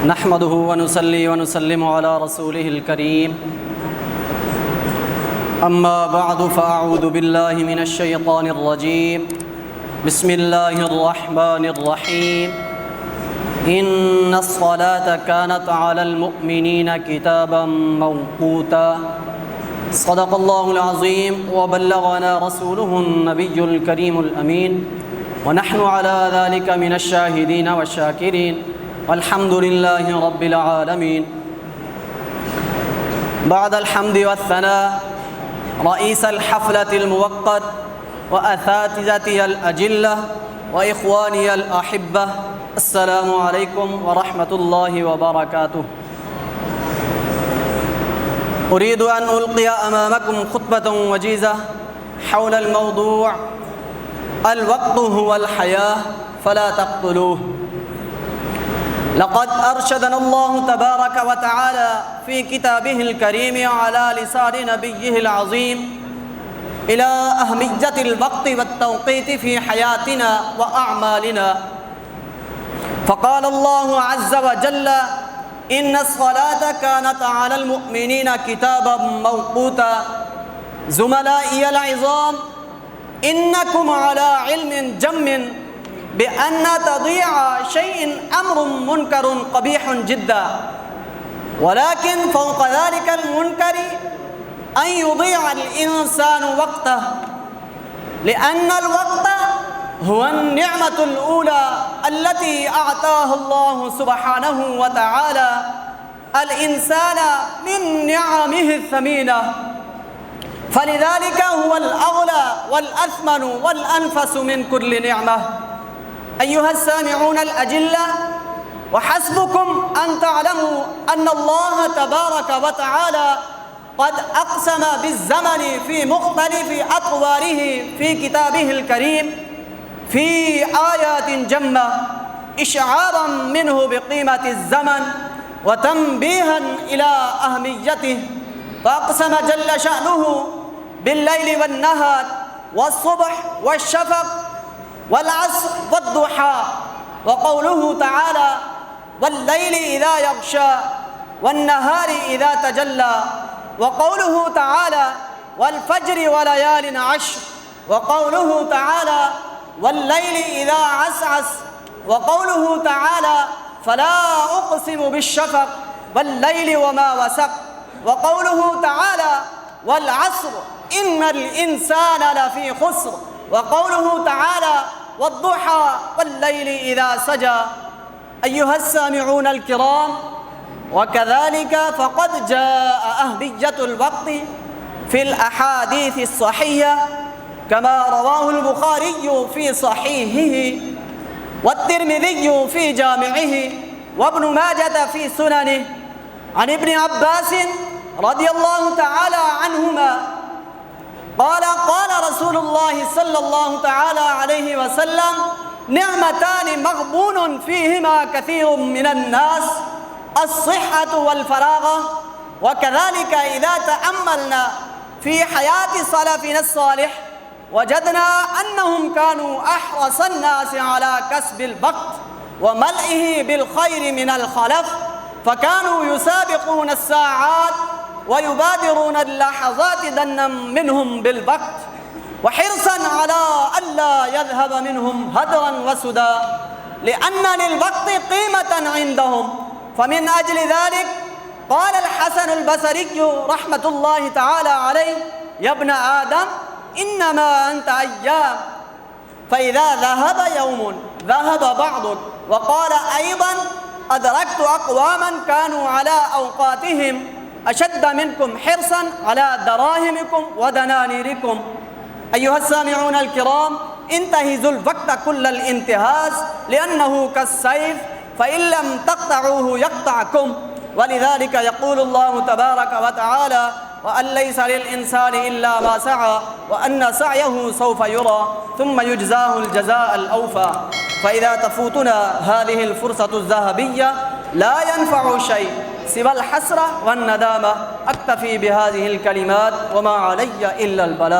نحمده ونصلي ونسلم على رسوله الكريم أما بعد فأعوذ بالله من الشيطان الرجيم بسم الله الرحمن الرحيم إن الصلاة كانت على المؤمنين كتابا موقوتا صدق الله العظيم وبلغنا رسوله النبي الكريم الأمين ونحن على ذلك من الشاهدين والشاكرين والحمد لله رب العالمين. بعد الحمد والثناء رئيس الحفلة الموقت وأساتذتي الأجلة وإخواني الأحبة، السلام عليكم ورحمة الله وبركاته. أريد أن ألقي أمامكم خطبة وجيزة حول الموضوع الوقت هو الحياة فلا تقتلوه. لقد أرشدنا الله تبارك وتعالى في كتابه الكريم على لسان نبيه العظيم إلى أهمية الوقت والتوقيت في حياتنا وأعمالنا، فقال الله عز وجل إن الصلاة كانت على المؤمنين كتابا موقوتا. زملائي العظام، إنكم على علم جم بأن تضيع شيء أمر منكر قبيح جدا، ولكن فوق ذلك المنكر أن يضيع الإنسان وقته، لأن الوقت هو النعمة الأولى التي أعطاها الله سبحانه وتعالى الإنسان من نعمه الثمينة، فلذلك هو الأغلى والأثمن والأنفس من كل نعمة. أيها السامعون الأجلة، وحسبكم أن تعلموا أن الله تبارك وتعالى قد أقسم بالزمن في مختلف أطواره في كتابه الكريم في آيات جمة إشعارا منه بقيمة الزمن وتنبيها إلى أهميته، فأقسم جل شأنه بالليل والنهار والصبح والشفق والعصر والضحى، وقوله تعالى والليل إذا يغشى والنهار إذا تجلى، وقوله تعالى والفجر وليال عشر، وقوله تعالى والليل إذا عسعس، وقوله تعالى فلا أقسم بالشفق والليل وما وسق، وقوله تعالى والعصر إن الإنسان لفي خسر، وقوله تعالى والضحى والليل إذا سجى. أيها السامعون الكرام، وكذلك فقد جاء أهمية الوقت في الأحاديث الصحيحة كما رواه البخاري في صحيحه والترمذي في جامعه وابن ماجة في سننه عن ابن عباس رضي الله تعالى عنهما قال قال رسول الله صلى الله تعالى عليه وسلم نعمتان مغبون فيهما كثير من الناس الصحة والفراغة. وكذلك إذا تأملنا في حياة سلفنا الصالح وجدنا أنهم كانوا أحرص الناس على كسب الوقت وملئه بالخير من الخلف، فكانوا يسابقون الساعات ويبادرون اللحظات ظنا منهم بالوقت وحرصا على ألا يذهب منهم هدرا وسدى، لأن للوقت قيمة عندهم. فمن أجل ذلك قال الحسن البصري رحمة الله تعالى عليه يا ابن آدم إنما أنت أيام، فإذا ذهب يوم ذهب بعض. وقال أيضا أدركت أقواما كانوا على أوقاتهم أشد منكم حرصا على دراهمكم ودنانيركم. أيها السامعون الكرام، انتهزوا الوقت كل الانتهاز، لأنه كالسيف فإن لم تقطعوه يقطعكم، ولذلك يقول الله تبارك وتعالى وأن ليس للإنسان إلا ما سعى وأن سعيه سوف يرى ثم يجزاه الجزاء الأوفى. فإذا تفوتنا هذه الفرصة الذهبية لا ينفع شيء سوى الحسرة والندامة. أكتفي بهذه الكلمات وما علي إلا البلاغ.